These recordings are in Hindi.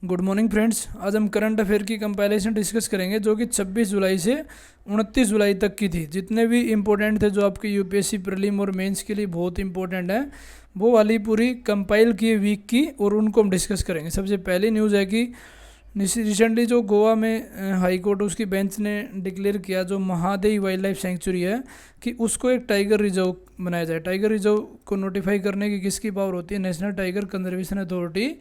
Good morning friends. आज हम करंट अफेयर की कंपाइलेशन डिस्कस करेंगे जो कि 26 जुलाई से 29 जुलाई तक की थी। जितने भी इम्पोर्टेंट थे जो आपके यूपीएससी प्रीलिम और मेंस के लिए बहुत इंपॉर्टेंट है, वो वाली पूरी कंपाइल किए वीक की, और उनको हम डिस्कस करेंगे। सबसे पहली न्यूज़ है कि रिसेंटली जो गोवा में हाई कोर्ट उसकी बेंच ने डिक्लेयर किया जो महादेई वाइल्ड लाइफ सेंचुरी है कि उसको एक टाइगर रिजर्व बनाया जाए। टाइगर रिजर्व को नोटिफाई करने की किसकी पावर होती है? नेशनल टाइगर कंजर्वेशन अथॉरिटी,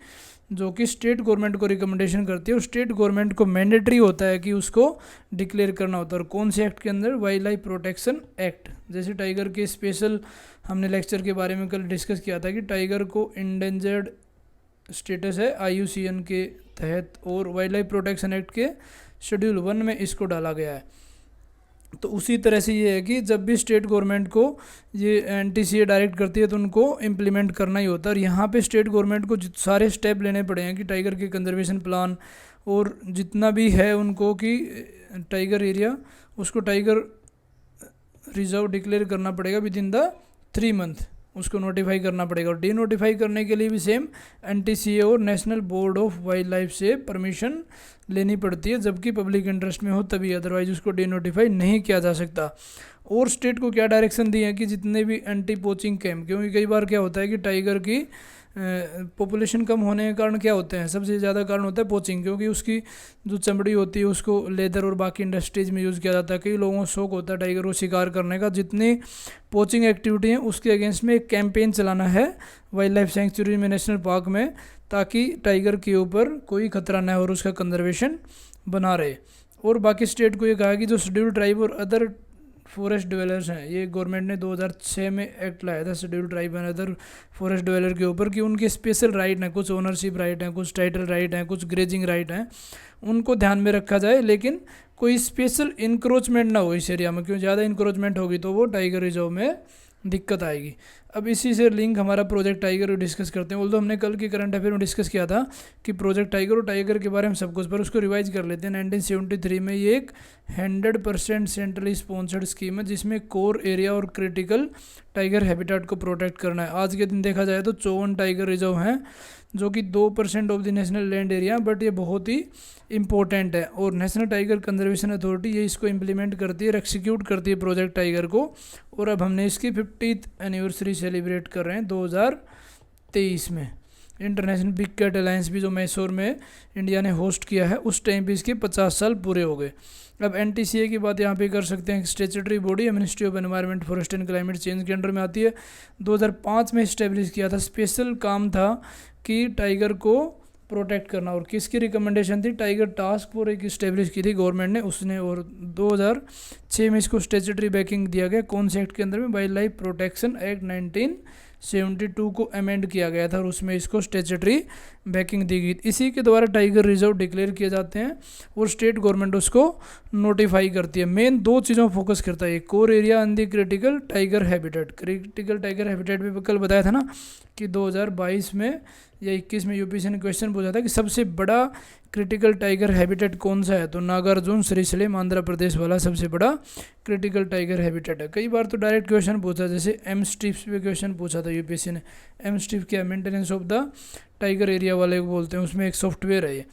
जो कि स्टेट गवर्नमेंट को रिकमेंडेशन करती है, और स्टेट गवर्नमेंट को मैंडेटरी होता है कि उसको डिक्लेयर करना होता है। और कौन से एक्ट के अंदर? Wild life protection act. जैसे टाइगर के स्पेशल हमने लेक्चर के बारे में कल डिस्कस किया था कि टाइगर को इंडेंजर्ड स्टेटस है IUCN के तहत, और वाइल्ड लाइफ प्रोटेक्शन एक्ट के शेड्यूल 1 में इसको डाला गया है। तो उसी तरह से ये है कि जब भी स्टेट गवर्नमेंट को ये NTCA डायरेक्ट करती है तो उनको इम्प्लीमेंट करना ही होता है। और यहाँ पे स्टेट गवर्नमेंट को सारे स्टेप लेने पड़े हैं कि टाइगर के कंजर्वेशन प्लान और जितना भी है उनको कि टाइगर एरिया, उसको टाइगर रिजर्व डिक्लेयर करना पड़ेगा विद इन द 3 मंथ, उसको नोटिफाई करना पड़ेगा। और डी नोटिफाई करने के लिए भी सेम NTCA और national board of wild life से परमिशन लेनी पड़ती है, जबकि पब्लिक इंटरेस्ट में हो तभी, अदरवाइज उसको डी नोटिफाई नहीं किया जा सकता। और स्टेट को क्या डायरेक्शन दी है कि जितने भी एंटी पोचिंग कैंप, क्योंकि कई बार क्या होता है कि टाइगर की पॉपुलेशन कम होने के कारण क्या होते हैं, सबसे ज़्यादा कारण होता है पोचिंग, क्योंकि उसकी जो चमड़ी होती है उसको लेदर और बाकी इंडस्ट्रीज में यूज़ किया जाता है। कई लोगों को शौक होता है टाइगर को शिकार करने का। जितनी पोचिंग एक्टिविटी है उसके अगेंस्ट में एक कैंपेन चलाना है वाइल्ड लाइफ सेंचुरी में, नेशनल पार्क में, ताकि टाइगर के ऊपर कोई खतरा न हो और उसका कंजर्वेशन बना रहे। और बाकी स्टेट को ये कहा कि जो शेड्यूल ट्राइब और अदर फॉरेस्ट डिवेलर्स हैं, ये गवर्नमेंट ने 2006 में एक्ट लाया था schedule tribe and other forest dweller के ऊपर, कि उनके स्पेशल राइट हैं, कुछ ओनरशिप राइट हैं, कुछ टाइटल राइट हैं, कुछ ग्रेजिंग राइट हैं, उनको ध्यान में रखा जाए। लेकिन कोई स्पेशल इंक्रोचमेंट ना हो इस एरिया में, क्यों ज़्यादा इंक्रोचमेंट होगी तो वो टाइगर रिजर्व में दिक्कत आएगी। अब इसी से लिंक हमारा प्रोजेक्ट टाइगर डिस्कस करते हैं। हमने कल की करंट अफेयर में डिस्कस किया था कि प्रोजेक्ट टाइगर और टाइगर के बारे में सब कुछ, पर उसको रिवाइज कर लेते हैं। 1973 में ये एक 100% सेंट्रली स्पॉन्सर्ड स्कीम है जिसमें कोर एरिया और क्रिटिकल टाइगर हैबिटेट को प्रोटेक्ट करना है। आज के दिन देखा जाए तो 54 टाइगर रिजर्व हैं जो कि 2% of the national land area, but ये बहुत ही इंपॉर्टेंट है। और नेशनल टाइगर कंजर्वेशन अथॉरिटी ये इसको इम्प्लीमेंट करती है, एक्सिक्यूट करती है प्रोजेक्ट टाइगर को। और अब हमने इसकी 50th एनिवर्सरी सेलिब्रेट कर रहे हैं 2023 में। इंटरनेशनल बिग कैट अलायंस भी जो मैसूर में इंडिया ने होस्ट किया है, उस टाइम पे इसके 50 साल पूरे हो गए। अब NTCA की बात यहाँ पे कर सकते हैं। स्टेचुटरी बॉडी है, ministry of environment forest and climate change के अंडर में आती है। 2005 में इस्टेब्लिश किया था। स्पेशल काम था कि टाइगर को प्रोटेक्ट करना। और किसकी रिकमेंडेशन थी? टाइगर टास्क फोर्स एक इस्टेब्लिश की थी गवर्नमेंट ने, उसने। और 2006 में इसको स्टेचुटरी बैकिंग दिया गया। कौन से एक्ट के अंदर में? वाइल्ड लाइफ प्रोटेक्शन एक्ट 1972 को अमेंड किया गया था, और उसमें इसको स्टेचुटरी बैकिंग दी गई। इसी के द्वारा टाइगर रिजर्व डिक्लेयर किए जाते हैं और स्टेट गवर्नमेंट उसको नोटिफाई करती है। मेन 2 चीज़ों पर फोकस करता है, core area and the critical tiger habitat. Critical tiger habitat भी कल बताया था ना कि 2022 में या 21 में यूपीएससी ने क्वेश्चन पूछा था कि सबसे बड़ा क्रिटिकल टाइगर हैबिटेट कौन सा है, तो नागार्जुन श्रीशैलम आंध्र प्रदेश वाला सबसे बड़ा क्रिटिकल टाइगर हैबिटेट है। कई बार तो डायरेक्ट क्वेश्चन पूछा, जैसे MSTIPS पे क्वेश्चन पूछा था यूपीएससी ने। MSTIP क्या? Maintenance of the tiger area वाले को बोलते हैं, उसमें एक सॉफ्टवेयर है ये।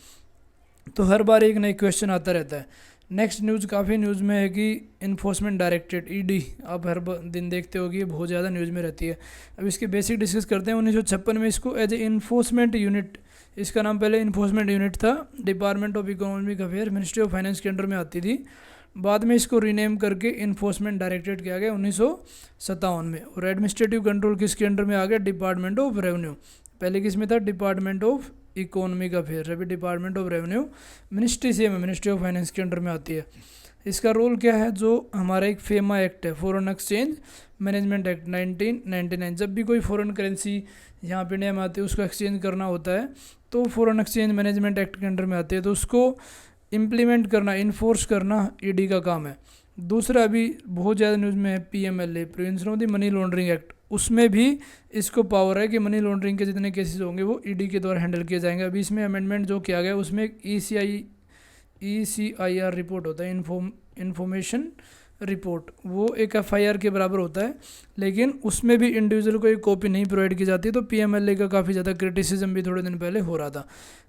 तो हर बार एक नई क्वेश्चन आता रहता है। नेक्स्ट न्यूज़ काफ़ी न्यूज़ में है कि इन्फोर्समेंट डायरेक्टरेट ED, आप हर दिन देखते हो कि ये बहुत ज़्यादा न्यूज़ में रहती है। अब इसके बेसिक डिस्कस करते हैं। 1956 में इसको एज ए इन्फोर्समेंट यूनिट, इसका नाम पहले इन्फोर्समेंट यूनिट था, department of economic affair ministry of finance के अंडर में आती थी। बाद में इसको रीनेम करके इन्फोर्समेंट डायरेक्टरेट किया गया 1957 में। और एडमिनिस्ट्रेटिव कंट्रोल किसके अंडर में आ गया? Department of revenue. पहले किस में था? डिपार्टमेंट ऑफ इकोनॉमिक अफेयर, अभी डिपार्टमेंट ऑफ रेवेन्यू मिनिस्ट्री से मिनिस्ट्री ऑफ फाइनेंस के अंडर में आती है। इसका रोल क्या है? जो हमारा एक फेमा एक्ट है, फॉरेन एक्सचेंज मैनेजमेंट एक्ट 1999, जब भी कोई फॉरेन करेंसी यहाँ पे इंडिया में आती है उसको एक्सचेंज करना होता है तो फॉरेन एक्सचेंज मैनेजमेंट एक्ट के अंडर में आती है। तो उसको इम्प्लीमेंट करना, इन्फोर्स करना ED का काम है। दूसरा अभी बहुत ज़्यादा न्यूज़ में है PMLA, prevention of the money laundering act. उसमें भी इसको पावर है कि मनी लॉन्ड्रिंग के जितने केसेस होंगे वो ED के द्वारा हैंडल किए जाएंगे। अभी इसमें अमेंडमेंट जो किया गया उसमें ECIR रिपोर्ट होता है, इंफॉर्मेशन रिपोर्ट, वो एक एफआईआर के बराबर होता है, लेकिन उसमें भी इंडिविजुअल को एक कॉपी नहीं प्रोवाइड की जाती। तो पीएमएलए का काफ़ी ज़्यादा क्रिटिसिज्म भी थोड़े दिन पहले हो रहा था।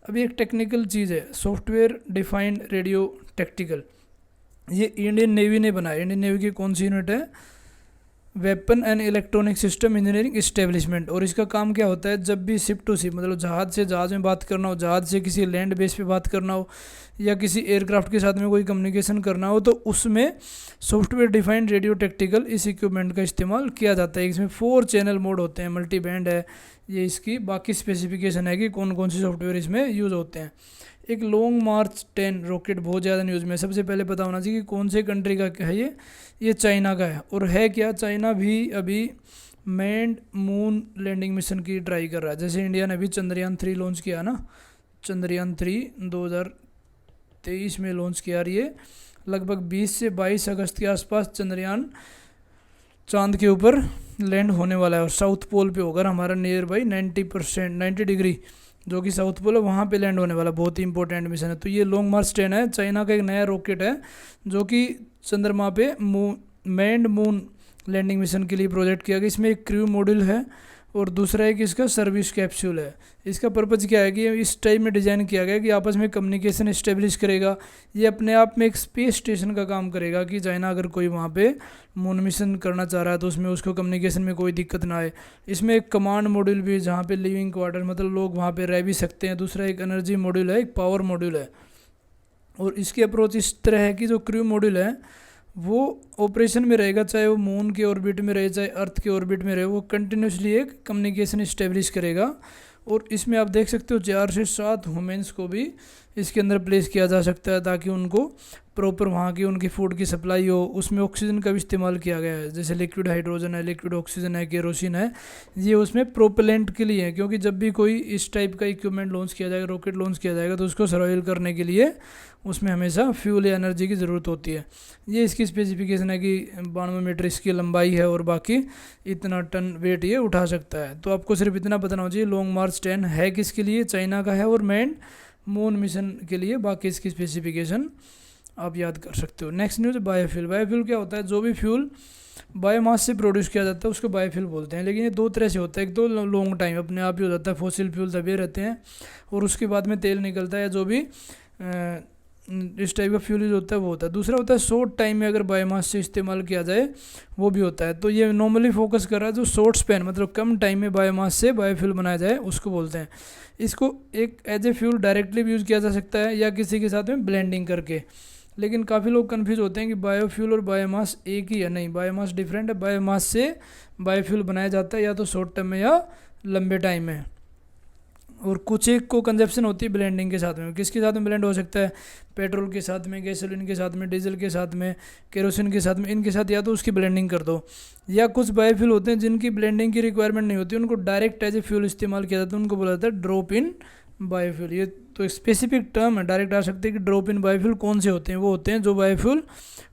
अभी एक टेक्निकल चीज़ है, सॉफ्टवेयर डिफाइंड रेडियो टैक्टिकल, ये इंडियन नेवी ने बनाया। इंडियन नेवी की कौन सी यूनिट है? Weapon and electronic system engineering establishment. और इसका काम क्या होता है, जब भी शिप टू शिप, मतलब जहाज़ से जहाज़ में बात करना हो, जहाज़ से किसी लैंड बेस पे बात करना हो, या किसी एयरक्राफ्ट के साथ में कोई कम्युनिकेशन करना हो, तो उसमें सॉफ्टवेयर डिफाइंड रेडियो टैक्टिकल इस इक्विपमेंट का इस्तेमाल किया जाता है। इसमें 4 चैनल मोड होते हैं, मल्टी बैंड है ये इसकी, बाकी स्पेसिफिकेशन है कि कौन कौन से सॉफ्टवेयर इसमें यूज़ होते हैं। एक लॉन्ग मार्च 10 रॉकेट बहुत ज़्यादा न्यूज़ में, सबसे पहले पता होना चाहिए कि कौन से कंट्री का है ये चाइना का है। और है क्या, चाइना भी अभी मैंड मून लैंडिंग मिशन की ट्राई कर रहा है। जैसे इंडिया ने अभी चंद्रयान 3 लॉन्च किया ना, चंद्रयान 3 2023 में लॉन्च किया। ये लगभग 20 से 22 अगस्त के आसपास चंद्रयान चांद के ऊपर लैंड होने वाला है, और साउथ पोल पे होगा हमारा नियर बाई 90 डिग्री, जो कि साउथ पोल है, वहाँ पे लैंड होने वाला। बहुत ही इंपॉर्टेंट मिशन है। तो ये लॉन्ग मार्च 10 है, चाइना का एक नया रॉकेट है जो कि चंद्रमा पे मैंड मून लैंडिंग मिशन के लिए प्रोजेक्ट किया गया। इसमें एक क्रू मॉड्यूल है और दूसरा एक इसका सर्विस कैप्सूल है। इसका पर्पज़ क्या है कि इस टाइप में डिज़ाइन किया गया कि आपस में कम्युनिकेशन इस्टेब्लिश करेगा। ये अपने आप में एक स्पेस स्टेशन का काम करेगा कि चाइना अगर कोई वहाँ पे मून मिशन करना चाह रहा है तो उसमें उसको कम्युनिकेशन में कोई दिक्कत ना आए। इसमें एक कमांड मॉड्यूल भी है जहाँ पे लिविंग क्वार्टर, मतलब लोग वहाँ पे रह भी सकते हैं। दूसरा एक एनर्जी मॉड्यूल है, एक पावर मॉड्यूल है। और इसकी अप्रोच इस तरह है कि जो क्रू मॉड्यूल है वो ऑपरेशन में रहेगा, चाहे वो मून के ऑर्बिट में रहे चाहे अर्थ के ऑर्बिट में रहे, वो कंटिन्यूसली एक कम्युनिकेशन इस्टेब्लिश करेगा। और इसमें आप देख सकते हो 4 से 7 ह्यूमंस को भी इसके अंदर प्लेस किया जा सकता है ताकि उनको प्रॉपर वहाँ की उनकी फूड की सप्लाई हो। उसमें ऑक्सीजन का भी इस्तेमाल किया गया है, जैसे लिक्विड हाइड्रोजन है, लिक्विड ऑक्सीजन है, केरोसिन है, ये उसमें प्रोपेलेंट के लिए है। क्योंकि जब भी कोई इस टाइप का इक्विपमेंट लॉन्च किया जाएगा, रॉकेट लॉन्च किया जाएगा, तो उसको सर्वाइव करने के लिए उसमें हमेशा फ्यूल या एनर्जी की ज़रूरत होती है। ये इसकी स्पेसिफिकेशन है कि 92 मीटर इसकी लंबाई है और बाकी इतना टन वेट ये उठा सकता है। तो आपको सिर्फ इतना पता होना चाहिए लॉन्ग मार्च 10 है किसके लिए, चाइना का है, और मैंड मून मिशन के लिए। बाकी इसकी स्पेसिफिकेशन आप याद कर सकते हो। Next news, biofuel. बायोफ्यूल क्या होता है, जो भी फ्यूल बायोमास से प्रोड्यूस किया जाता है उसको बायोफ्यूल बोलते हैं। लेकिन ये 2 तरह से होता है, एक तो लॉन्ग टाइम अपने आप ही हो जाता है, फॉसिल फ्यूल दबे रहते हैं और उसके बाद में तेल निकलता है, जो भी इस टाइप का फ्यूल यूज होता है वो होता है। दूसरा होता है शॉर्ट टाइम में अगर बायोमास से इस्तेमाल किया जाए, वो भी होता है। तो ये नॉर्मली फोकस कर रहा है जो शॉर्ट स्पैन, मतलब कम टाइम में बायोमास से बायोफ्यूल बनाया जाए उसको बोलते हैं। इसको एक एज ए फ्यूल डायरेक्टली भी यूज़ किया जा सकता है या किसी के साथ में ब्लेंडिंग करके। लेकिन काफ़ी लोग कन्फ्यूज होते हैं कि बायोफ्यूल और बायोमास एक ही है। नहीं, बायोमास डिफरेंट है। बायोमास से बायोफ्यूल बनाया जाता है या तो शॉर्ट टर्म में या लंबे टाइम में, और कुछ एक को कंजप्शन होती है ब्लेंडिंग के साथ में। किसके साथ में ब्लेंड हो सकता है, पेट्रोल के साथ में, गैसोलीन के साथ में, डीजल के साथ में, केरोसिन के साथ में, इनके साथ या तो उसकी ब्लेंडिंग कर दो। या कुछ बायोफ्यूल होते हैं जिनकी ब्लेंडिंग की रिक्वायरमेंट नहीं होती, उनको डायरेक्ट एज ए फ्यूल इस्तेमाल किया जाता है, उनको बोला जाता है ड्रॉप इन बायोफ्यूल। ये तो एक स्पेसिफिक टर्म है, डायरेक्ट आ सकते हैं कि ड्रॉप इन बायोफ्यूल कौन से होते हैं। वो होते हैं जो बायोफ्यूल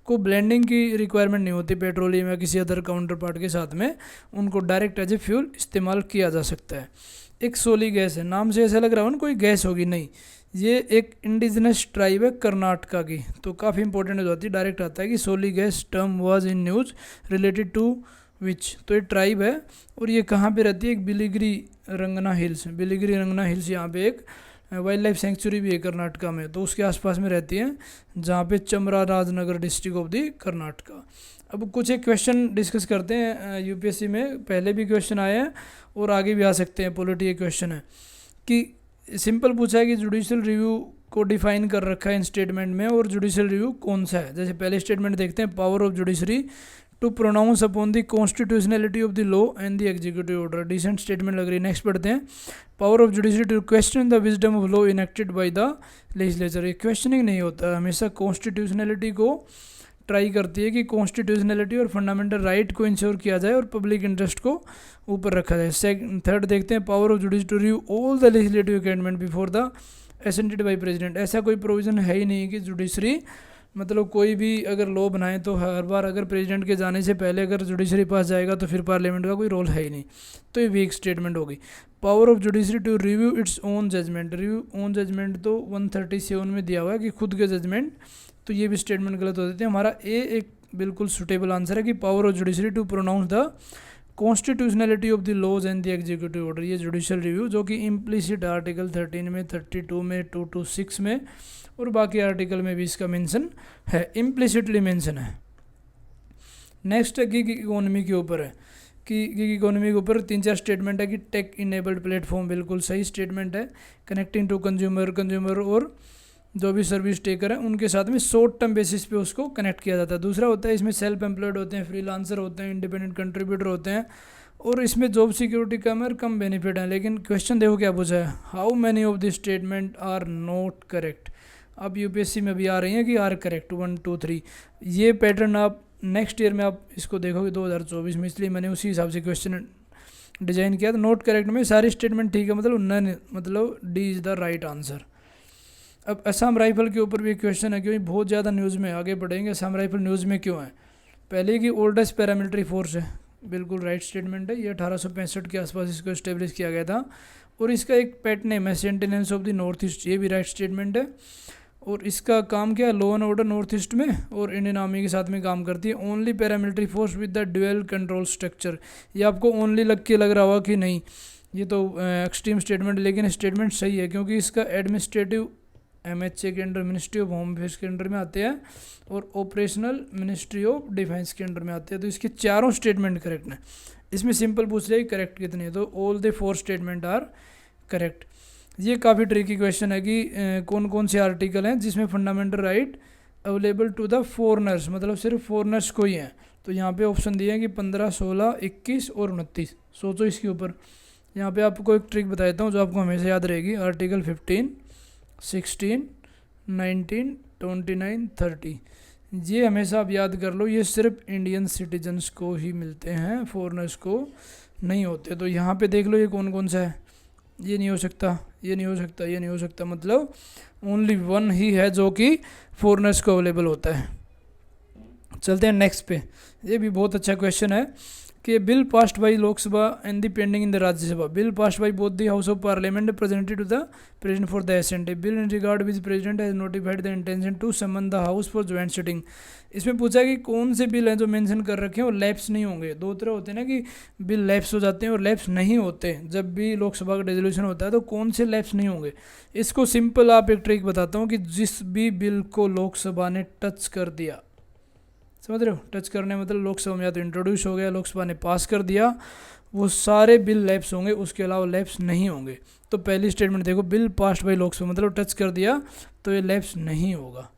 को ब्लेंडिंग की रिक्वायरमेंट नहीं होती पेट्रोलियम या किसी अदर काउंटर पार्ट के साथ में, उनको डायरेक्ट एज ए फ्यूल इस्तेमाल किया जा सकता है। एक सोली गैस है, नाम से ऐसा लग रहा हो ना कोई गैस होगी, नहीं, ये एक इंडिजिनस ट्राइब है कर्नाटका की। तो काफ़ी इंपॉर्टेंट हो जाती है, डायरेक्ट आता है कि सोली गैस term was in news related to which. तो ये ट्राइब है और ये कहाँ पे रहती है, एक बिलीगिरी रंगना हिल्स। बिलीगिरी रंगना हिल्स यहाँ पे एक वाइल्ड लाइफ सेंचुरी भी है कर्नाटका में, तो उसके आसपास में रहती है, जहाँ पे Chamarajanagar district of the Karnataka. अब कुछ एक क्वेश्चन डिस्कस करते हैं, यूपीएससी में पहले भी क्वेश्चन आए हैं और आगे भी आ सकते हैं। पॉलिटी एक क्वेश्चन है कि सिंपल पूछा है कि जुडिशियल रिव्यू को डिफाइन कर रखा है इन स्टेटमेंट में, और जुडिशियल रिव्यू कौन सा है। जैसे पहले स्टेटमेंट देखते हैं, power of judiciary to pronounce upon the constitutionality of the law and the executive order. Decent statement लग रही है। नेक्स्ट पढ़ते हैं, power of judiciary to question the wisdom of law enacted by the legislature. ये क्वेश्चनिंग नहीं होता, हमेशा कॉन्स्टिट्यूशनलिटी को ट्राई करती है कि कॉन्स्टिट्यूशनलिटी और फंडामेंटल राइट को इंश्योर किया जाए और पब्लिक इंटरेस्ट को ऊपर रखा जाए। थर्ड देखते हैं, power of judiciary to review all the legislative amendment before the assented by president. ऐसा कोई प्रोविजन है ही नहीं कि जुडिशरी मतलब कोई भी अगर लॉ बनाए तो हर बार अगर प्रेसिडेंट के जाने से पहले अगर जुडिशरी पास जाएगा तो फिर पार्लियामेंट का कोई रोल है ही नहीं। तो ये वीक स्टेटमेंट होगी। Power of judiciary to review its own judgement. Review own judgement तो 137 में दिया हुआ है कि खुद के जजमेंट, तो ये भी स्टेटमेंट गलत हो देते हैं। हमारा ए एक बिल्कुल सुटेबल आंसर है कि power of judiciary to pronounce the constitutionality of the laws and the executive order. ये जुडिशियल रिव्यू जो कि इम्प्लिसिट आर्टिकल 13 में, 32 में, 226 में और बाकी आर्टिकल में भी इसका मेंशन है, इम्प्लिसिटली मेंशन है। नेक्स्ट है गिग इकोनॉमी के ऊपर है कि गिग इकोनॉमी के ऊपर 3-4 स्टेटमेंट है कि टेक इनेबल्ड प्लेटफॉर्म, बिल्कुल सही स्टेटमेंट है। कनेक्टिंग टू कंज्यूमर और जो भी सर्विस टेकर है उनके साथ में शॉर्ट टर्म बेसिस पे उसको कनेक्ट किया जाता है। दूसरा होता है इसमें सेल्फ एम्प्लॉयड होते हैं, फ्रीलांसर होते हैं, इंडिपेंडेंट कंट्रीब्यूटर होते हैं और इसमें जॉब सिक्योरिटी कम है और कम बेनिफिट है। लेकिन क्वेश्चन देखो क्या पूछा है, how many of this statement are not correct. अब यूपीएससी में भी आ रही है कि आर करेक्ट 1 2 3। ये पैटर्न आप नेक्स्ट ईयर में आप इसको देखोगे 2024 में, इसलिए मैंने उसी हिसाब से क्वेश्चन डिजाइन किया। तो नोट करेक्ट में सारी स्टेटमेंट ठीक है, मतलब नन, मतलब D is the right answer. अब असम राइफल के ऊपर भी क्वेश्चन है क्योंकि बहुत ज़्यादा न्यूज़ में, आगे बढ़ेंगे। असम राइफल न्यूज़ में क्यों है? पहले की ओल्डेस्ट पैरामिलिट्री फोर्स है, बिल्कुल राइट स्टेटमेंट है। ये 1865 के आसपास इसको इस्टेब्लिश किया गया था और इसका एक पेट नेम है सेंटिनेल्स ऑफ द नॉर्थ ईस्ट, ये भी राइट स्टेटमेंट है। और इसका काम क्या है, law and order north east में और इंडियन आर्मी के साथ में काम करती है। Only paramilitary force with the dual control structure. ये आपको ओनली लग रहा होगा कि नहीं, ये तो एक्सट्रीम स्टेटमेंट, लेकिन स्टेटमेंट सही है क्योंकि इसका एडमिनिस्ट्रेटिव MHA के under, ministry of home affairs के अंडर में आते हैं और ऑपरेशनल मिनिस्ट्री ऑफ डिफेंस के अंडर में आते हैं। तो इसके चारों स्टेटमेंट करेक्ट हैं। इसमें सिंपल पूछ रहे करेक्ट कितने हैं, तो all the 4 statement are correct. ये काफ़ी ट्रिकी क्वेश्चन है कि कौन कौन से आर्टिकल हैं जिसमें fundamental right available to the foreigners, मतलब सिर्फ फॉरनर्स को ही हैं। तो यहाँ पे ऑप्शन दिए हैं कि 15, 16, 21 और 29। सोचो इसके ऊपर। यहाँ पे आपको एक ट्रिक बता देता हूँ जो आपको हमेशा याद रहेगी। आर्टिकल 15, 16, 19, 29, 30, ये हमेशा आप याद कर लो। ये सिर्फ इंडियन सिटीजन्स को ही मिलते हैं, फॉरनर्स को नहीं होते। तो यहाँ पे देख लो ये कौन कौन सा है। ये नहीं हो सकता, ये नहीं हो सकता, ये नहीं हो सकता, मतलब ओनली 1 ही है जो कि फॉरनर्स को अवेलेबल होता है। चलते हैं नेक्स्ट पे। ये भी बहुत अच्छा क्वेश्चन है कि bill passed by Lok Sabha and the pending in the Rajya Sabha. Bill passed by both the house of parliament presented to the president for the assent. Bill in regard which president has notified the intention to summon the house for joint sitting. इसमें पूछा कि कौन से बिल हैं जो मेंशन कर रखे हैं और लैप्स नहीं होंगे। दो तरह होते हैं ना कि बिल लैप्स हो जाते हैं और लैप्स नहीं होते। जब भी लोकसभा का रेजोल्यूशन होता है तो कौन से लैप्स नहीं होंगे। इसको सिंपल आप एक ट्रिक बताता हूँ कि जिस भी बिल को लोकसभा ने टच कर दिया, समझ रहे हो, टच करने मतलब लोकसभा में या तो इंट्रोड्यूस हो गया, लोकसभा ने पास कर दिया, वो सारे बिल लैप्स होंगे, उसके अलावा लैप्स नहीं होंगे। तो पहली स्टेटमेंट देखो, बिल पास्ड बाई लोकसभा मतलब टच कर दिया तो ये लैप्स नहीं होगा,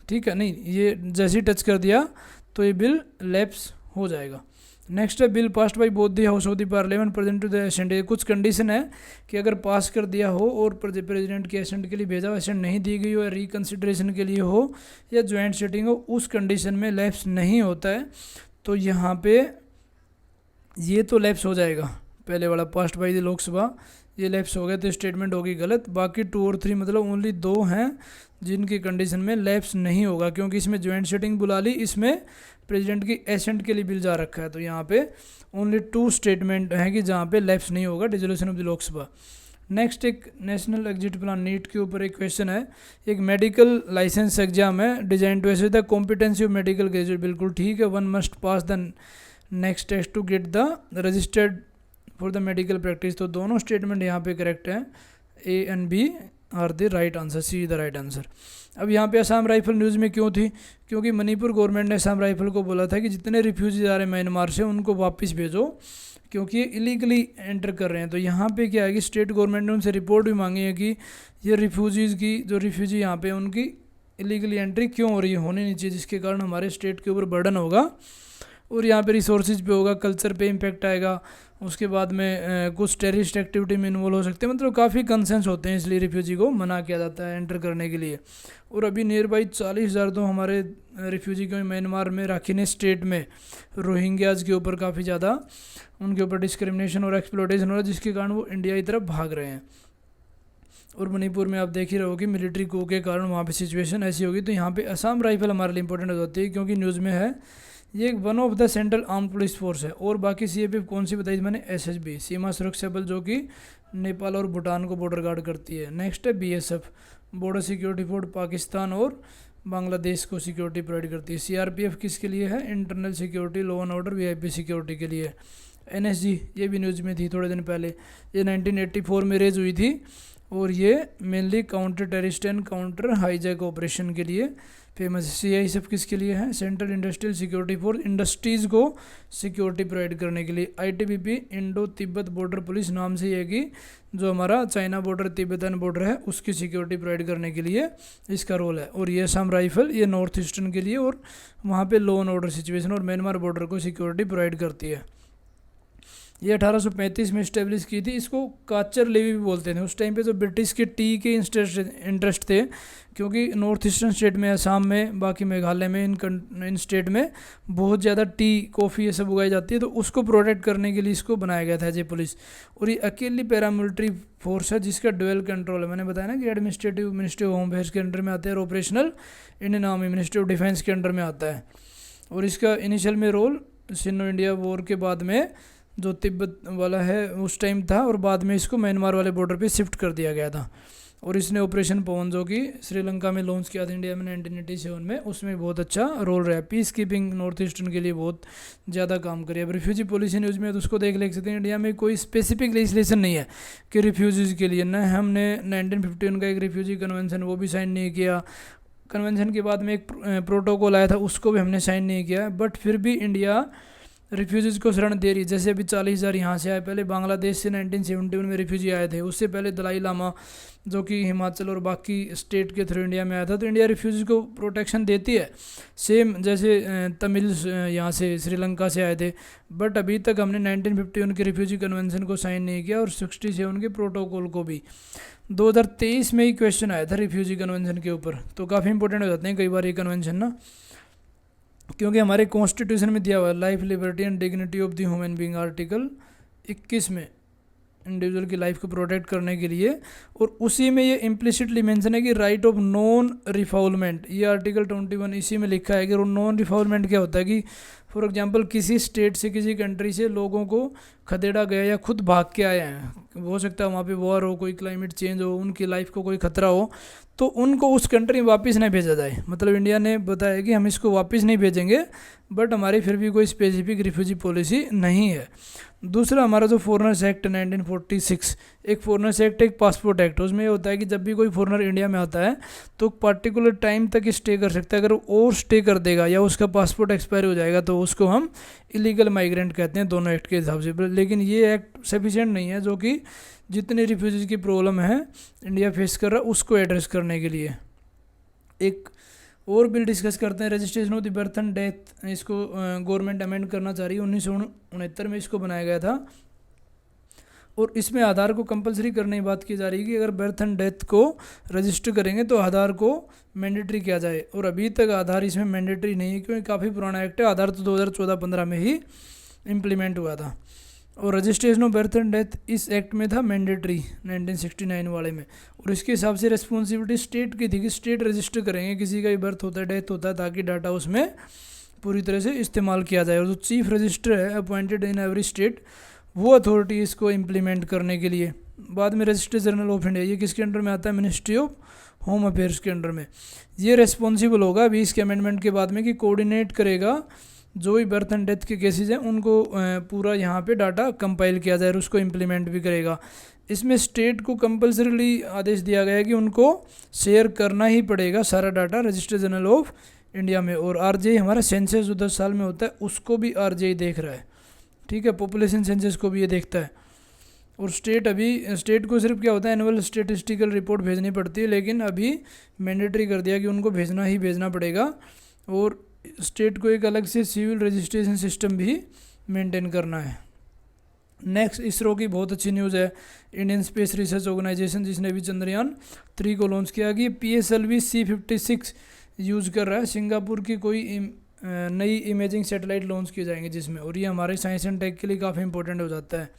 ठीक है। नहीं, ये जैसे ही टच कर दिया तो ये बिल लैप्स हो जाएगा। नेक्स्ट है bill passed by both the house of the parliament present to the assent. कुछ कंडीशन है कि अगर पास कर दिया हो और प्रेसिडेंट के असेंट के लिए भेजा हो, असेंट नहीं दी गई हो या रिकन्सिडरेशन के लिए हो या ज्वाइंट सिटिंग हो, उस कंडीशन में लैप्स नहीं होता है। तो यहाँ पे ये तो लैप्स हो जाएगा, पहले वाला पास्ड बाई द लोकसभा, ये लैप्स हो गया तो स्टेटमेंट होगी गलत। बाकी 2 और 3 मतलब ओनली 2 हैं जिनकी कंडीशन में लैप्स नहीं होगा, क्योंकि इसमें ज्वाइंट सिटिंग बुला ली, इसमें प्रेसिडेंट की एसेंट के लिए बिल जा रखा है। तो यहाँ पे ओनली 2 स्टेटमेंट हैं कि जहाँ पे लैप्स नहीं होगा, dissolution of the Lok Sabha. Next एक नेशनल एग्जिट प्लान नीट के ऊपर एक क्वेश्चन है। एक मेडिकल लाइसेंस एग्जाम है design to assess the competency of medical graduate, बिल्कुल ठीक है। 1 must pass the next test to get the registered for the medical practice. तो दोनों स्टेटमेंट यहाँ पे करेक्ट हैं, A and B are the right answer, C the right answer. अब यहाँ पे असम राइफल न्यूज़ में क्यों थी, क्योंकि मणिपुर गवर्नमेंट ने असम राइफल को बोला था कि जितने रिफ्यूजीज आ रहे हैं म्यांमार से उनको वापस भेजो, क्योंकि ये इलीगली एंटर कर रहे हैं। तो यहाँ पे क्या है कि स्टेट गवर्नमेंट ने उनसे रिपोर्ट भी मांगी है कि ये रिफ्यूजीज़ की, जो रिफ्यूजी यहाँ पे उनकी इलीगली एंट्री क्यों हो रही है, होनी नहीं चाहिए, जिसके कारण हमारे स्टेट के ऊपर बर्डन होगा और यहाँ पे रिसोर्सेज पे होगा, कल्चर पे इम्पेक्ट आएगा, उसके बाद में कुछ टेररिस्ट एक्टिविटी में इन्वॉल्व हो सकते हैं। मतलब काफ़ी कंसर्न्स होते हैं, इसलिए रिफ्यूजी को मना किया जाता है एंटर करने के लिए। और अभी नियर बाई 40,000 तो हमारे रिफ्यूजी को म्यांमार में राखीने स्टेट में रोहिंग्याज के ऊपर काफ़ी ज़्यादा उनके ऊपर डिस्क्रिमिनेशन और एक्सप्लॉयटेशन हो रहा है, जिसके कारण वो इंडिया की तरफ भाग रहे हैं। और मणिपुर में आप देख ही रहोगे मिलिट्री को के कारण वहाँ पे सिचुएशन ऐसी होगी। तो यहाँ पे असम राइफल हमारे लिए इंपॉर्टेंट हो जाती है, क्योंकि न्यूज़ में है ये one of the central arm police force है। और बाकी CAPF कौन सी बताई मैंने, SSB सीमा सुरक्षा बल, जो कि नेपाल और भूटान को बॉर्डर गार्ड करती है। नेक्स्ट है BSF border security force, Pakistan और बांग्लादेश को सिक्योरिटी प्रोवाइड करती है। सीआरपीएफ किसके लिए है? Internal security, law and order, VIP security के लिए। एनएसजी ये भी न्यूज़ में थी थोड़े दिन पहले, ये 1984 में रेज हुई थी और ये mainly counter terrorist and counter hijack operation के लिए फेमस है। सीआईएसएफ किसके लिए है? Central industrial security force, industries को सिक्योरिटी प्रोवाइड करने के लिए। ITBP Indo Tibet border police नाम से ये कि जो हमारा चाइना बॉर्डर तिब्बतन बॉर्डर है उसकी सिक्योरिटी प्रोवाइड करने के लिए इसका रोल है। और ये असम राइफल ये नॉर्थ ईस्टर्न के लिए और वहाँ पे लॉ एंड ऑर्डर सिचुएशन और म्यांमार बॉर्डर को सिक्योरिटी प्रोवाइड करती है। ये 1835 में इस्टेब्लिश की थी। इसको काचर लेवी भी बोलते थे। उस टाइम पे जो ब्रिटिश के टी के इंटरेस्ट थे, क्योंकि नॉर्थ ईस्टर्न स्टेट में, असम में, बाकी मेघालय में, इन स्टेट में बहुत ज़्यादा टी, कॉफ़ी ये सब उगाई जाती है, तो उसको प्रोटेक्ट करने के लिए इसको बनाया गया था ये पुलिस। और ये अकेली पैरामिलिट्री फोर्स है जिसका डुअल कंट्रोल है। मैंने बताया ना कि administrative ministry of home affairs के अंडर में आता है और operational Indian army ministry of defence के अंडर में आता है। और इसका इनिशियल में रोल सिनो इंडिया वॉर के बाद में जो तिब्बत वाला है उस टाइम था, और बाद में इसको म्यांमार वाले बॉर्डर पे शिफ्ट कर दिया गया था। और इसने ऑपरेशन पवन जो कि श्रीलंका में लॉन्च किया था इंडिया में 1987 में, उसमें बहुत अच्छा रोल रहा है। पीस कीपिंग नॉर्थ ईस्टर्न के लिए बहुत ज़्यादा काम करिए। अब रिफ्यूजी पॉलिसी न्यूज़ में तो उसको देख सकते हैं। इंडिया में कोई स्पेसिफिक लेजिस्लेशन नहीं है कि रिफ्यूजीज़ के लिए, न हमने 1951 का एक रिफ्यूजी कन्वेंशन वो भी साइन नहीं किया। कन्वेंशन के बाद में एक प्रोटोकॉल आया था उसको भी हमने साइन नहीं किया, बट फिर भी इंडिया रिफ्यूजीज़ को शरण दे रही है। जैसे अभी 40,000 यहाँ से आए, पहले बांग्लादेश से 1971 में रिफ्यूजी आए थे, उससे पहले दलाई लामा जो कि हिमाचल और बाकी स्टेट के थ्रू इंडिया में आया था। तो इंडिया रिफ्यूजीज़ को प्रोटेक्शन देती है, सेम जैसे तमिल यहाँ से श्रीलंका से आए थे। बट अभी तक हमने 1951 के रिफ्यूजी कन्वेंशन को साइन नहीं किया और 67 के प्रोटोकॉल को भी। 2023 में ही क्वेश्चन आया था रिफ्यूजी कन्वेंशन के ऊपर, तो काफ़ी इंपॉर्टेंट हो जाते हैं कई बार ये कन्वेंशन ना, क्योंकि हमारे कॉन्स्टिट्यूशन में दिया हुआ है life, liberty and dignity of the human being, article 21 में इंडिविजुअल की लाइफ को प्रोटेक्ट करने के लिए। और उसी में ये इम्प्लिसिटली मेंशन है कि राइट ऑफ नॉन रिफाउलमेंट, ये आर्टिकल 21 इसी में लिखा है कि नॉन रिफाउलमेंट क्या होता है कि फॉर एग्जांपल किसी स्टेट से, किसी कंट्री से लोगों को खदेड़ा गया या खुद भाग के आए हैं, हो सकता है वहाँ पे वॉर हो, कोई क्लाइमेट चेंज हो, उनकी लाइफ को कोई खतरा हो, तो उनको उस कंट्री में वापस नहीं भेजा जाए। मतलब इंडिया ने बताया कि हम इसको वापस नहीं भेजेंगे, बट हमारी फिर भी कोई स्पेसिफिक रिफ्यूजी पॉलिसी नहीं है। दूसरा हमारा जो फॉरेनर्स एक्ट 1946, एक फॉरेनर्स एक्ट एक पासपोर्ट एक्ट, उसमें ये होता है कि जब भी कोई फॉरेनर इंडिया में आता है तो पर्टिकुलर टाइम तक स्टे कर सकता है। अगर वो और स्टे कर देगा या उसका पासपोर्ट एक्सपायर हो जाएगा तो उसको हम इलीगल माइग्रेंट कहते हैं, दोनों एक्ट के हिसाब से। लेकिन ये एक्ट सफिशिएंट नहीं है, जो कि जितने रिफ्यूजीज की प्रॉब्लम है इंडिया फेस कर रहा है उसको एड्रेस करने के लिए। एक और बिल डिस्कस करते हैं, registration of the birth and death. इसको गवर्नमेंट अमेंड करना चाह रही है, 1969 में इसको बनाया गया था। और इसमें आधार को कंपलसरी करने की बात की जा रही है कि अगर बर्थ एंड डेथ को रजिस्टर करेंगे तो आधार को मैंडेटरी किया जाए। और अभी तक आधार इसमें मैंडेटरी नहीं है, क्योंकि काफ़ी पुराना एक्ट है। आधार तो 2014-15 में ही इम्प्लीमेंट हुआ था। और registration of birth and death इस एक्ट में था मैंडेटरी 1969 वाले में। और इसके हिसाब से रिस्पॉन्सिबिलिटी स्टेट की थी कि स्टेट रजिस्टर करेंगे किसी का भी बर्थ होता है, डेथ होता है, ताकि डाटा उसमें पूरी तरह से इस्तेमाल किया जाए। और जो चीफ रजिस्टर है अपॉइंटेड इन एवरी स्टेट, वो अथॉरिटी इसको इम्प्लीमेंट करने के लिए। बाद में रजिस्टर जनरल ऑफ इंडिया, ये किसके अंडर में आता है? मिनिस्ट्री ऑफ होम अफेयर्स के अंडर में। ये रिस्पॉन्सिबल होगा अभी इसके अमेंडमेंट के बाद में कि कोऑर्डिनेट करेगा जो भी बर्थ एंड डेथ के केसेस हैं उनको पूरा यहाँ पे डाटा कंपाइल किया जाए और उसको इम्प्लीमेंट भी करेगा। इसमें स्टेट को कंपल्सरीली आदेश दिया गया है कि उनको शेयर करना ही पड़ेगा सारा data register general of India में। और आरजीआई हमारा सेंसस जो 10 साल में होता है उसको भी आरजीआई देख रहा है, ठीक है, पॉपुलेशन सेंसस को भी ये देखता है। और स्टेट को सिर्फ क्या होता है, एनुअल स्टेटिस्टिकल रिपोर्ट भेजनी पड़ती है, लेकिन अभी मैंडेटरी कर दिया कि उनको भेजना ही भेजना पड़ेगा। और स्टेट को एक अलग से सिविल रजिस्ट्रेशन सिस्टम भी मेंटेन करना है। नेक्स्ट, इसरो की बहुत अच्छी न्यूज़ है। इंडियन स्पेस रिसर्च ऑर्गेनाइजेशन, जिसने भी चंद्रयान 3 को लॉन्च किया, कि PSLV C56 यूज़ कर रहा है। सिंगापुर की कोई नई इमेजिंग सैटेलाइट लॉन्च किए जाएंगे जिसमें, और ये हमारे साइंस एंड टेक के लिए काफ़ी इंपॉर्टेंट हो जाता है।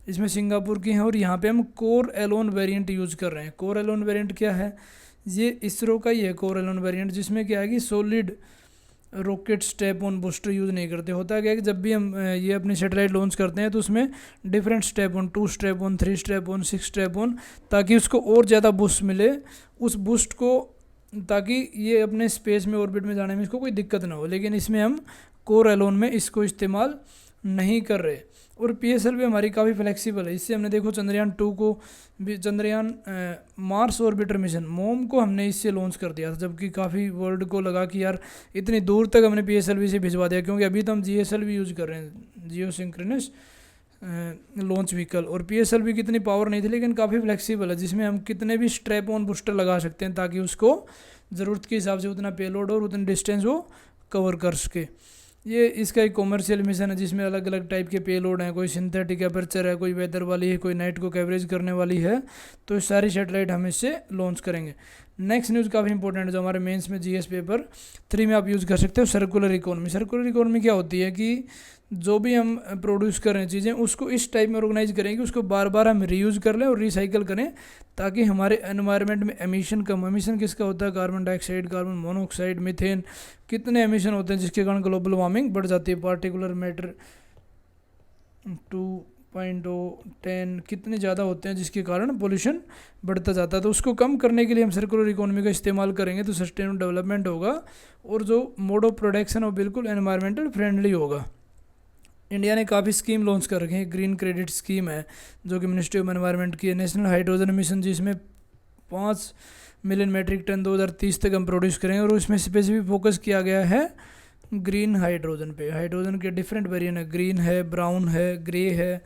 इसमें सिंगापुर की हैं और यहाँ पे हम कोर एलोन वेरिएंट यूज़ कर रहे हैं। कोर एलोन वेरिएंट क्या है? ये इसरो का ही है कोर एलोन वेरिएंट, जिसमें क्या है कि solid rocket step on booster use नहीं करते। होता क्या है कि जब भी हम ये अपनी सैटेलाइट लॉन्च करते हैं तो उसमें different step on, 2 step on, 3 step on, 6 step on, ताकि उसको और ज़्यादा बूस्ट मिले। उस बूस्ट को ताकि ये अपने स्पेस में ऑर्बिट में जाने में इसको कोई दिक्कत ना हो, लेकिन इसमें हम कोर एलोन में इसको इस्तेमाल नहीं कर रहे। और PSL भी हमारी काफ़ी फ्लेक्सिबल है। इससे हमने देखो चंद्रयान 2 को भी, चंद्रयान मार्स ऑर्बिटर मिशन मोम को हमने इससे लॉन्च कर दिया था, जबकि काफ़ी वर्ल्ड को लगा कि यार इतनी दूर तक हमने PSLV से भिजवा दिया, क्योंकि अभी तो हम GSLV यूज़ कर रहे हैं, जियो सिंक्रोनस लॉन्च व्हीकल। और PSLV की इतनी पावर नहीं थी, लेकिन काफ़ी फ्लेक्सिबल है, जिसमें हम कितने भी स्ट्रैप ऑन बूस्टर लगा सकते हैं ताकि उसको ज़रूरत के हिसाब से उतना पेलोड और उतनी डिस्टेंस वो कवर कर सके। ये इसका एक कॉमर्शियल मिशन है जिसमें अलग अलग टाइप के पेलोड हैं, कोई सिंथेटिक अपर्चर है, कोई वेदर वाली है, कोई नाइट को कवरेज करने वाली है। तो ये सारी सैटेलाइट हम इससे लॉन्च करेंगे। नेक्स्ट न्यूज़ काफ़ी इंपॉर्टेंट है जो हमारे मेंस में GS पेपर 3 में आप यूज़ कर सकते हो, सर्कुलर इकोनॉमी। सर्कुलर इकोनॉमी क्या होती है कि जो भी हम प्रोड्यूस कर रहे हैं चीज़ें, उसको इस टाइप में ऑर्गेनाइज करें कि उसको बार बार हम रीयूज़ कर लें और रिसाइकल करें, ताकि हमारे एनवायरनमेंट में एमिशन कम। एमिशन किसका होता है? Carbon dioxide, carbon monoxide, methane, कितने एमिशन होते हैं जिसके कारण ग्लोबल वार्मिंग बढ़ जाती है। पार्टिकुलर मैटर 2.10 कितने ज़्यादा होते हैं जिसके कारण पोल्यूशन बढ़ता जाता है। तो उसको कम करने के लिए हम सर्कुलर इकोनॉमी का इस्तेमाल करेंगे तो सस्टेनेबल डेवलपमेंट होगा, और जो मोड ऑफ प्रोडक्शन वो बिल्कुल एनवायरमेंटल फ्रेंडली होगा। इंडिया ने काफ़ी स्कीम लॉन्च कर रखी है। ग्रीन क्रेडिट स्कीम है जो कि मिनिस्ट्री ऑफ एनवायरनमेंट की है। नेशनल हाइड्रोजन मिशन जिसमें 5 मिलियन मेट्रिक टन 2030 तक हम प्रोड्यूस करेंगे, और उसमें स्पेसिफिक फोकस किया गया है ग्रीन हाइड्रोजन पे। हाइड्रोजन के डिफरेंट वेरिएंट है, ग्रीन है, ब्राउन है, ग्रे है,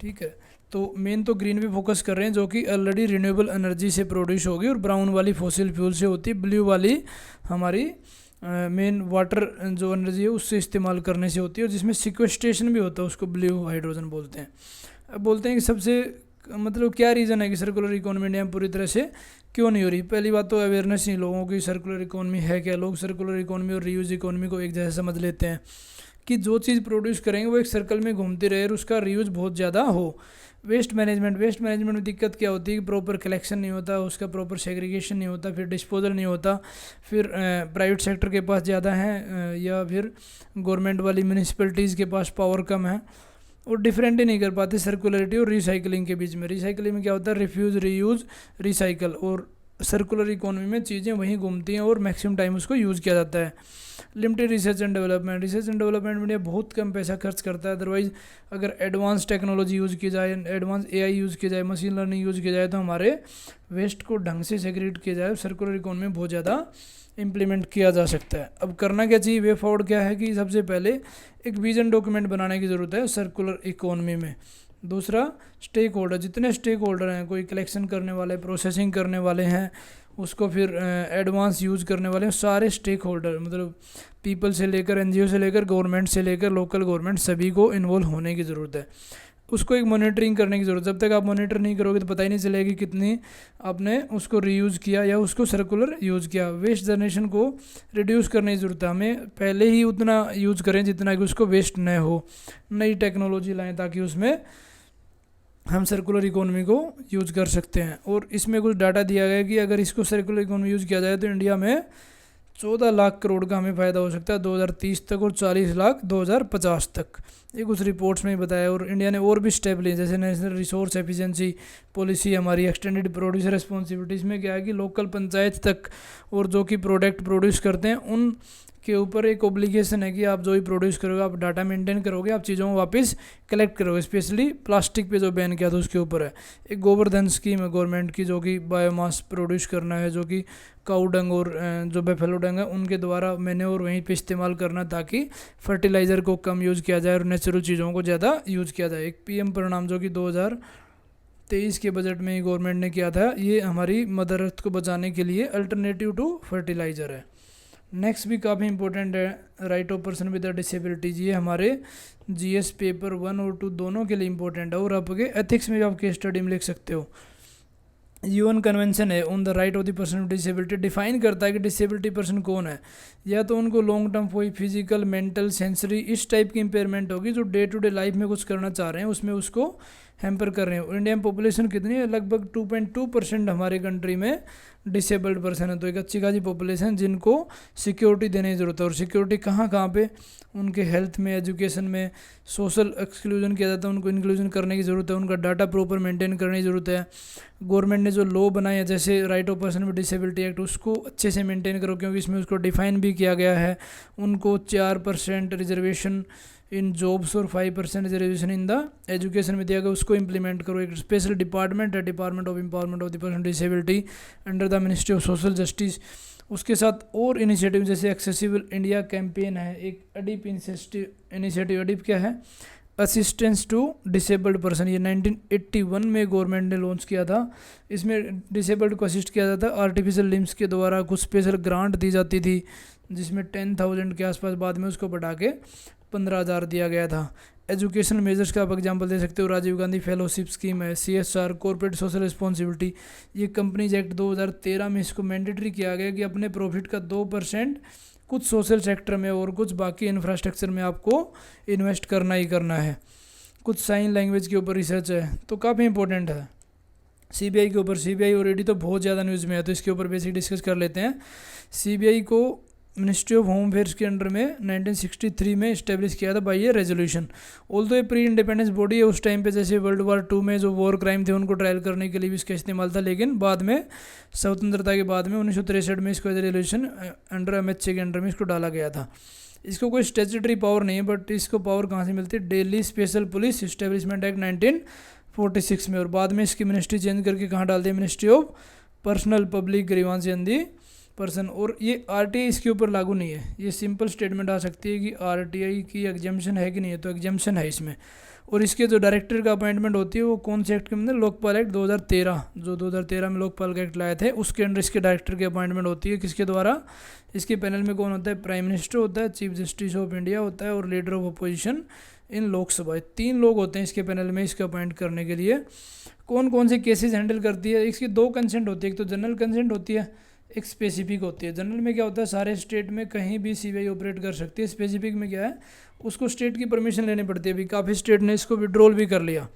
ठीक है। तो मेन तो ग्रीन पे फोकस कर रहे हैं जो कि ऑलरेडी रिन्यूएबल एनर्जी से प्रोड्यूस होगी, और ब्राउन वाली फॉसिल फ्यूल से होती है, ब्लू वाली हमारी मेन वाटर जो एनर्जी है उससे इस्तेमाल करने से होती है, और जिसमें सिक्वेस्ट्रेशन भी होता है, उसको ब्लू हाइड्रोजन बोलते हैं। अब बोलते हैं कि सबसे मतलब क्या रीज़न है कि सर्कुलर इकोनॉमी इंडिया में पूरी तरह से क्यों नहीं हो रही। पहली बात तो अवेयरनेस नहीं लोगों की, सर्कुलर इकोनॉमी है क्या। लोग सर्कुलर इकोनॉमी और रीयूज इकोनॉमी को एक जैसा समझ लेते हैं कि जो चीज़ प्रोड्यूस करेंगे वो एक सर्कल में घूमती रहे और उसका रीयूज बहुत ज़्यादा हो। वेस्ट मैनेजमेंट में दिक्कत क्या होती है कि प्रॉपर कलेक्शन नहीं होता, उसका प्रॉपर सेग्रीगेशन नहीं होता, फिर डिस्पोजल नहीं होता, फिर प्राइवेट सेक्टर के पास ज़्यादा है या फिर गवर्नमेंट वाली म्यूनिसिपैलिटीज़ के पास पावर कम है, और डिफरेंट ही नहीं कर पाते सर्कुलरिटी और रिसाइकलिंग के बीच में। रिसाइकलिंग में क्या होता है? Refuse, reuse, recycle. और सर्कुलर इकोनॉमी में चीज़ें वहीं घूमती हैं और मैक्सिमम टाइम उसको यूज़ किया जाता है। लिमिटेड रिसर्च एंड डेवलपमेंट में बहुत कम पैसा खर्च करता है। अदरवाइज अगर एडवांस टेक्नोलॉजी यूज़ की जाए, एडवांस AI यूज़ की जाए, मशीन लर्निंग यूज़ की जाए, तो हमारे वेस्ट को ढंग से सेग्रीगेट किया जाए, सर्कुलर इकोनॉमी में बहुत ज़्यादा इम्प्लीमेंट किया जा सकता है। अब करना क्या चाहिए? वे फॉरवर्ड क्या है कि सबसे पहले एक विजन डॉक्यूमेंट बनाने की ज़रूरत है सर्कुलर इकोनॉमी में। दूसरा, स्टेक होल्डर, जितने स्टेक होल्डर हैं, कोई कलेक्शन करने वाले, प्रोसेसिंग करने वाले हैं, उसको फिर एडवांस यूज़ करने वाले हैं, सारे स्टेक होल्डर मतलब पीपल से लेकर NGO से लेकर गवर्नमेंट से लेकर लोकल गवर्नमेंट सभी को इन्वॉल्व होने की ज़रूरत है। उसको एक मॉनिटरिंग करने की ज़रूरत है। जब तक आप मॉनिटर नहीं करोगे तो पता ही नहीं चलेगा कि कितनी आपने उसको रीयूज़ किया या उसको सर्कुलर यूज़ किया। वेस्ट जनरेशन को रिड्यूस करने की ज़रूरत है। हमें पहले ही उतना यूज़ करें जितना कि उसको वेस्ट न हो। नई टेक्नोलॉजी लाएँ ताकि उसमें हम सर्कुलर इकोनॉमी को यूज़ कर सकते हैं। और इसमें कुछ डाटा दिया गया है कि अगर इसको सर्कुलर इकोनॉमी यूज़ किया जाए तो इंडिया में 14 लाख करोड़ का हमें फ़ायदा हो सकता है 2030 तक, और 40 लाख 2050 तक। ये कुछ रिपोर्ट्स में ही बताया। और इंडिया ने और भी स्टेप लिए, जैसे नेशनल रिसोर्स एफिशिएंसी पॉलिसी, हमारी एक्सटेंडेड प्रोड्यूसर रिस्पॉन्सिबिलिटीज़ में क्या है कि लोकल पंचायत तक और जो कि प्रोडक्ट प्रोड्यूस करते हैं उन के ऊपर एक ऑब्लिगेशन है कि आप जो भी प्रोड्यूस करोगे, आप डाटा मेंटेन करोगे, आप चीज़ों को वापस कलेक्ट करोगे। स्पेशली प्लास्टिक पे जो बैन किया था उसके ऊपर है। एक गोवर्धन स्कीम है गवर्नमेंट की जो कि बायोमास प्रोड्यूस करना है, जो कि काऊ डंग और जो बेफेलो डंग है उनके द्वारा मैन्योर वहीं पे इस्तेमाल करना ताकि फर्टिलाइज़र को कम यूज़ किया जाए और नेचुरल चीज़ों को ज़्यादा यूज़ किया जाए। एक PM परिणाम जो कि 2023 के बजट में ही गवर्नमेंट ने किया था, ये हमारी मदर अर्थ को बचाने के लिए अल्टरनेटिव टू फर्टिलाइज़र है। नेक्स्ट भी काफ़ी इंपॉर्टेंट है, right of person with disabilities. ये हमारे GS पेपर 1 और 2 दोनों के लिए इंपॉर्टेंट है, और आपके एथिक्स में भी आप केस स्टडी में लिख सकते हो। UN कन्वेंशन है on the right of the person with disability, define करता है कि डिसेबिलिटी पर्सन कौन है। या तो उनको लॉन्ग टर्म कोई फिजिकल, मेंटल, सेंसरी इस टाइप की इंपेयरमेंट होगी जो डे टू डे लाइफ में कुछ करना चाह रहे हैं, उसमें उसको हैम्पर कर रहे हैं। और इंडिया में पॉपुलेशन कितनी है, लगभग 2.2% हमारे कंट्री में डिसेबल्ड पर्सन है। तो एक अच्छी खासी पॉपुलेशन जिनको सिक्योरिटी देने की ज़रूरत है। और सिक्योरिटी कहाँ कहाँ पे, उनके हेल्थ में, एजुकेशन में। सोशल एक्सक्लूजन किया जाता है, उनको इंक्लूजन करने की ज़रूरत है। उनका डाटा प्रॉपर मेंटेन करने की ज़रूरत है। गवर्नमेंट ने जो लॉ बनाए हैं जैसे right of person with disability act, उसको अच्छे से मेंटेन करो, क्योंकि इसमें उसको डिफाइन भी किया गया है। उनको 4% रिजर्वेशन इन जॉब्स और 5% रिजर्वेशन इन द एजुकेशन में दिया गया, उसको इंप्लीमेंट करो। एक स्पेशल डिपार्टमेंट है, department of empowerment of the person disability under the ministry of social justice. उसके साथ और इनिशिएटिव जैसे एक्सेसिबल इंडिया कैंपेन है, एक अडीप इनिशिएटिव। अडीप क्या है, असिस्टेंस टू डिसेबल्ड पर्सन। ये 1981 में गवर्नमेंट ने लॉन्च किया था। इसमें डिसेबल्ड को असिस्ट किया जाता है आर्टिफिशियल लिम्स के द्वारा। कुछ स्पेशल ग्रांट दी जाती थी जिसमें 10,000 के आसपास, बाद में उसको बढ़ा के 15,000 दिया गया था। एजुकेशन मेजर्स का आप एग्जांपल दे सकते हो, राजीव गांधी फेलोशिप स्कीम है, CSR कॉर्पोरेट सोशल रिस्पॉन्सिबिलिटी। ये कंपनीज एक्ट 2013 में इसको मैंडेटरी किया गया कि अपने प्रॉफिट का 2% कुछ सोशल सेक्टर में और कुछ बाकी इंफ्रास्ट्रक्चर में आपको इन्वेस्ट करना ही करना है। कुछ साइन लैंग्वेज के ऊपर रिसर्च है, तो काफ़ी इंपॉर्टेंट है। CBI के ऊपर, CBI और ED तो बहुत ज़्यादा न्यूज़ में है, तो इसके ऊपर बेसिक डिस्कस कर लेते हैं। CBI को मिनिस्ट्री ऑफ होम अफेयर्स के अंडर में 1963 में इस्टेब्लिश किया था बाई ये रेजोल्यूशन। ऑल्दो ये प्री इंडिपेंडेंस बॉडी है, उस टाइम पे जैसे वर्ल्ड वॉर 2 में जो वॉर क्राइम थे उनको ट्रायल करने के लिए भी इसका इस्तेमाल था, लेकिन बाद में स्वतंत्रता के बाद में 1963 में इसको रेजोल्यूशन अंडर MHA के अंडर में इसको डाला गया था। इसको कोई स्टेचुटरी पावर नहीं है, बट इसको पावर कहाँ से मिलती है, Delhi special police establishment act 1946 में। और बाद में इसकी मिनिस्ट्री चेंज करके कहाँ डाल दी, ministry of personnel public grievance and the person. और ये RTI इसके ऊपर लागू नहीं है। ये सिंपल स्टेटमेंट आ सकती है कि RTI की एग्जाम्शन है कि नहीं है, तो एग्जाम्शन है इसमें। और इसके जो डायरेक्टर का अपॉइंटमेंट होती है वो कौन से एक्ट के अंदर, लोकपाल एक्ट 2013, जो 2013 में लोकपाल एक्ट लाए थे, उसके अंडर इसके डायरेक्टर की अपॉइंटमेंट होती है। किसके द्वारा, इसके पैनल में कौन होता है, प्राइम मिनिस्टर होता है, चीफ जस्टिस ऑफ इंडिया होता है और leader of opposition in Lok Sabha. 3 लोग होते हैं इसके पैनल में इसके अपॉइंट करने के लिए। कौन कौन से केसेस हैंडल करती है, इसकी 2 कंसेंट होती है, एक तो जनरल कंसेंट होती है, एक स्पेसिफिक होती है। जनरल में क्या होता है, सारे स्टेट में कहीं भी CBI ऑपरेट कर सकती है। स्पेसिफिक में क्या है, उसको स्टेट की परमिशन लेनी पड़ती है। अभी काफ़ी स्टेट ने इसको विड्रॉल भी कर लिया।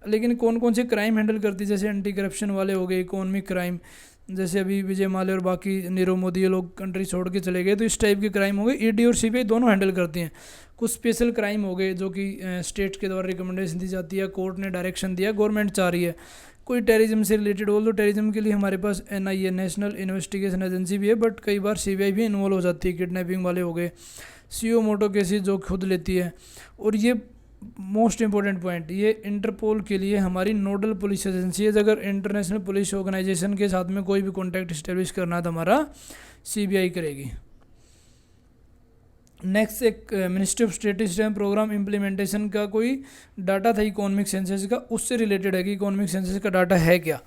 लेकिन कौन कौन से क्राइम हैंडल करती है, जैसे एंटी करप्शन वाले हो गए, इकोनॉमिक क्राइम, जैसे अभी विजय माल्या और बाकी नीरव मोदी ये लोग कंट्री छोड़ के चले गए, तो इस टाइप के क्राइम हो गए, ED और CBI दोनों हैंडल करती हैं। कुछ स्पेशल क्राइम हो गए जो कि स्टेट के द्वारा रिकमेंडेशन दी जाती है, कोर्ट ने डायरेक्शन दिया, गवर्नमेंट चाह रही है। कोई टेररिज्म से रिलेटेड, ऑल्दो टेररिज्म के लिए हमारे पास NIA नेशनल इन्वेस्टिगेशन एजेंसी भी है, बट कई बार CBI भी इन्वॉल्व हो जाती है। किडनैपिंग वाले हो गए, CO मोटो केसेस जो खुद लेती है। और ये मोस्ट इंपॉर्टेंट पॉइंट, ये इंटरपोल के लिए हमारी नोडल पुलिस एजेंसी है। अगर इंटरनेशनल पुलिस ऑर्गेनाइजेशन के साथ में कोई भी कॉन्टैक्ट इस्टेब्लिश करना है तो हमारा CBI करेगी। नेक्स्ट एक ministry of statistics and programme implementation का कोई डाटा था इकोनॉमिक सेंसस का, उससे रिलेटेड है कि इकोनॉमिक सेंसस का डाटा है क्या।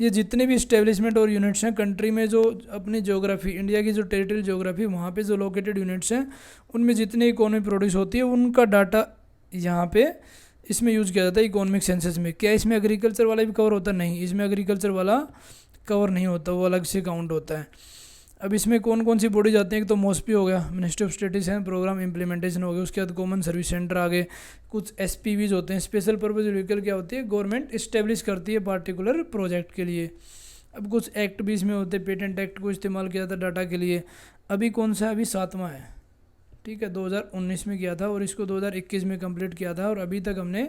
ये जितने भी इस्टेब्लिशमेंट और यूनिट्स हैं कंट्री में, जो अपनी ज्योग्राफी, इंडिया की जो टेरिटरी ज्योग्राफी, वहाँ पे जो लोकेटेड यूनिट्स हैं उनमें जितनी इकोनॉमी प्रोड्यूस होती है उनका डाटा यहाँ पे इसमें यूज़ किया जाता है इकोनॉमिक सेंसस में। क्या इसमें एग्रीकल्चर वाला भी कवर होता है, नहीं, इसमें एग्रीकल्चर वाला कवर नहीं होता, वो अलग से काउंट होता है। अब इसमें कौन कौन सी बॉडी जाती हैं, एक तो MOSPI हो गया, ministry of statistics and programme implementation हो गया। उसके बाद कॉमन सर्विस सेंटर आ गए। कुछ SPVs होते हैं, स्पेशल पर्पज व्हीकल क्या होती है, गवर्नमेंट इस्टेब्लिश करती है पार्टिकुलर प्रोजेक्ट के लिए। अब कुछ एक्ट भी इसमें होते हैं, पेटेंट एक्ट को इस्तेमाल किया जाता है डाटा के लिए। अभी कौन सा, अभी 7वां है, ठीक है, 2019 में किया था और इसको 2021 में कंप्लीट किया था। और अभी तक हमने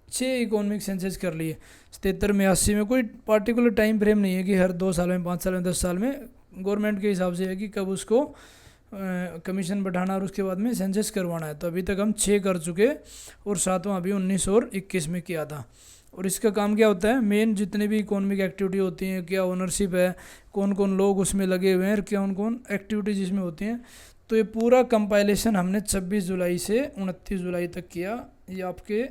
6 इकोनॉमिक सेंसस कर लिए। 77 में 80 में कोई पार्टिकुलर टाइम फ्रेम नहीं है कि हर 2 साल में, 5 साल में, 10 साल में, गवर्नमेंट के हिसाब से है कि कब उसको कमीशन बढ़ाना और उसके बाद में सेंसस करवाना है। तो अभी तक हम 6 कर चुके और 7वां अभी 19 और 21 में किया था। और इसका काम क्या होता है, मेन जितने भी इकोनॉमिक एक्टिविटी होती हैं, क्या ओनरशिप है, कौन कौन लोग उसमें लगे हुए हैं, कौन कौन एक्टिविटीज़ इसमें होती हैं, तो ये पूरा कंपाइलेशन हमने 26 जुलाई से 29 जुलाई तक किया। ये आपके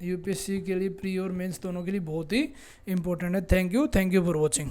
UPSC के लिए प्री और मेंस दोनों के लिए बहुत ही इंपॉर्टेंट है। Thank you for watching.